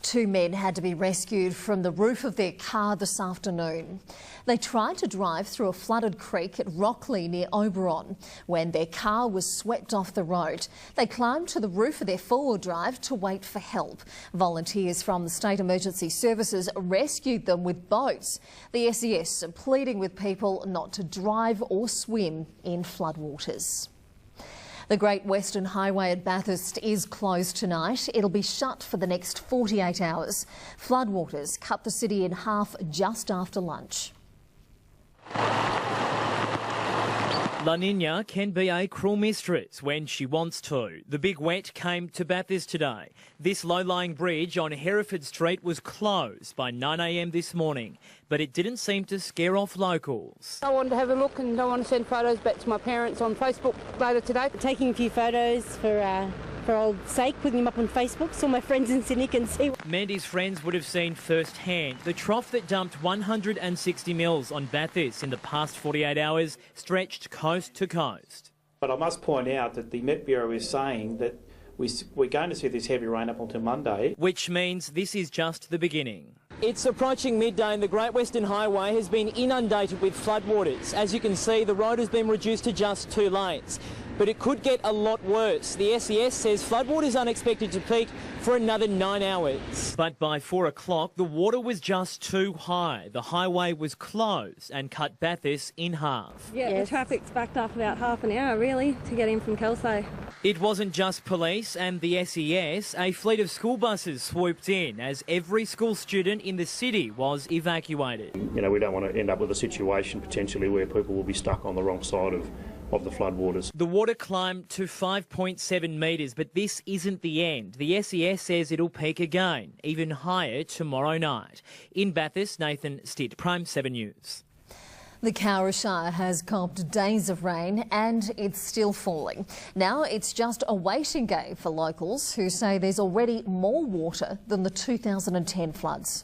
Two men had to be rescued from the roof of their car this afternoon. They tried to drive through a flooded creek at Rockley near Oberon when their car was swept off the road. They climbed to the roof of their four-wheel drive to wait for help. Volunteers from the State Emergency Services rescued them with boats. The SES are pleading with people not to drive or swim in floodwaters. The Great Western Highway at Bathurst is closed tonight. It'll be shut for the next 48 hours. Floodwaters cut the city in half just after lunch. La Nina can be a cruel mistress when she wants to. The big wet came to Bathurst today. This low-lying bridge on Hereford Street was closed by 9 a.m. this morning, but it didn't seem to scare off locals. I wanted to have a look and I want to send photos back to my parents on Facebook later today. Taking a few photos for old sake, putting them up on Facebook so my friends in Sydney can see. Mandy's friends would have seen firsthand the trough that dumped 160 mils on Bathurst in the past 48 hours stretched coast to coast. But I must point out that the Met Bureau is saying that we're going to see this heavy rain up until Monday. Which means this is just the beginning. It's approaching midday and the Great Western Highway has been inundated with floodwaters. As you can see, the road has been reduced to just 2 lanes. But it could get a lot worse. The SES says floodwaters are expected to peak for another 9 hours. But by 4 o'clock, the water was just too high. The highway was closed and cut Bathurst in half. Yeah, The traffic's backed up about half an hour, really, to get in from Kelsay. It wasn't just police and the SES. A fleet of school buses swooped in as every school student in the city was evacuated. You know, we don't want to end up with a situation potentially where people will be stuck on the wrong side of the floodwaters. The water climbed to 5.7 metres, but this isn't the end. The SES says it'll peak again, even higher tomorrow night. In Bathurst, Nathan Stitt, Prime 7 News. The Cowra Shire has copped days of rain and it's still falling. Now it's just a waiting game for locals who say there's already more water than the 2010 floods.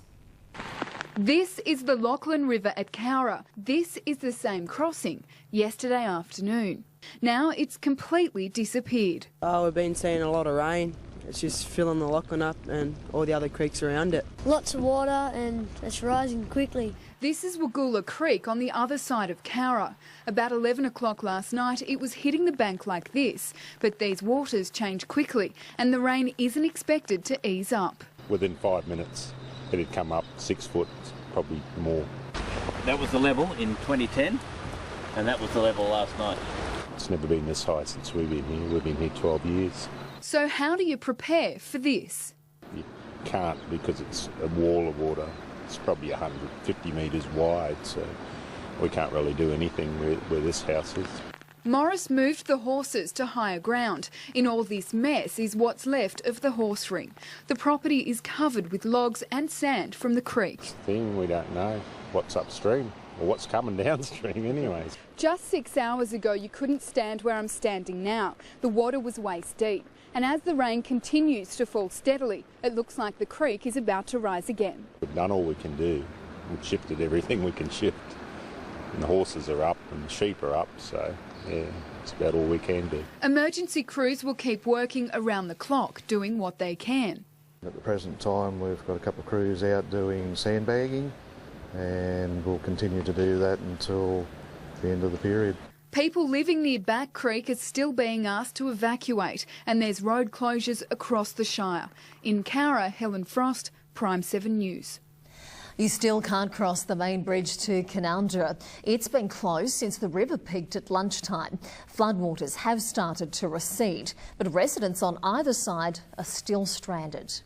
This is the Lachlan River at Cowra. This is the same crossing yesterday afternoon. Now it's completely disappeared. Oh, we've been seeing a lot of rain. It's just filling the Lachlan up and all the other creeks around it. Lots of water and it's rising quickly. This is Wagula Creek on the other side of Cowra. About 11 o'clock last night it was hitting the bank like this, but these waters change quickly and the rain isn't expected to ease up. Within 5 minutes it had come up 6 foot, probably more. That was the level in 2010 and that was the level last night. It's never been this high since we've been here. We've been here 12 years. So how do you prepare for this? You can't because it's a wall of water. It's probably 150 metres wide, so we can't really do anything where this house is. Morris moved the horses to higher ground. In all this mess is what's left of the horse ring. The property is covered with logs and sand from the creek. We don't know what's upstream or what's coming downstream anyways. Just 6 hours ago you couldn't stand where I'm standing now. The water was waist deep. And as the rain continues to fall steadily, it looks like the creek is about to rise again. We've done all we can do. We've shifted everything we can shift. And the horses are up and the sheep are up, so yeah, it's about all we can do. Emergency crews will keep working around the clock, doing what they can. At the present time, we've got a couple of crews out doing sandbagging, and we'll continue to do that until the end of the period. People living near Back Creek are still being asked to evacuate, and there's road closures across the Shire. In Cowra, Helen Frost, Prime 7 News. You still can't cross the main bridge to Canowindra. It's been closed since the river peaked at lunchtime. Floodwaters have started to recede, but residents on either side are still stranded.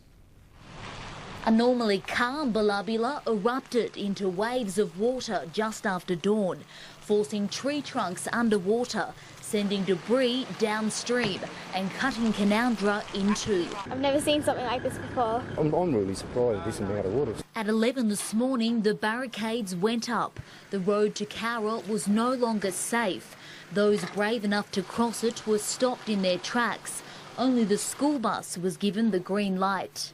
A normally calm Billabilla erupted into waves of water just after dawn, forcing tree trunks underwater, sending debris downstream and cutting Canowindra in two. I've never seen something like this before. I'm really surprised at this amount of water. At 11 this morning, the barricades went up. The road to Cowra was no longer safe. Those brave enough to cross it were stopped in their tracks. Only the school bus was given the green light.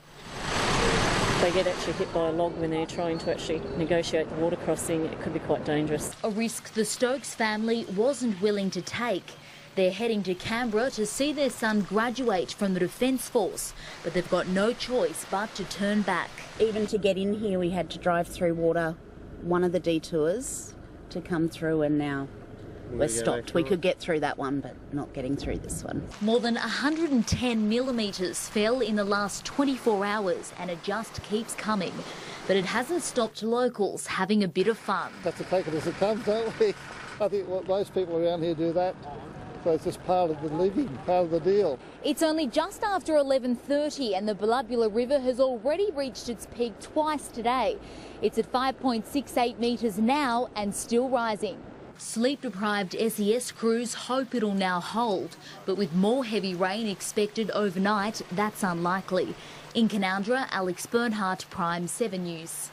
They get actually hit by a log when they're trying to actually negotiate the water crossing. It could be quite dangerous. A risk the Stokes family wasn't willing to take. They're heading to Canberra to see their son graduate from the Defence Force, but they've got no choice but to turn back. Even to get in here, we had to drive through water, one of the detours, to come through, and now we're stopped. We could get through that one, but not getting through this one. More than 110 millimetres fell in the last 24 hours, and it just keeps coming. But it hasn't stopped locals having a bit of fun. Have to take it as it comes, don't we? I think most people around here do that. So it's just part of the living, part of the deal. It's only just after 11:30 and the Belubula River has already reached its peak twice today. It's at 5.68 metres now and still rising. Sleep-deprived SES crews hope it'll now hold, but with more heavy rain expected overnight, that's unlikely. In Canowindra, Alex Bernhardt, Prime 7 News.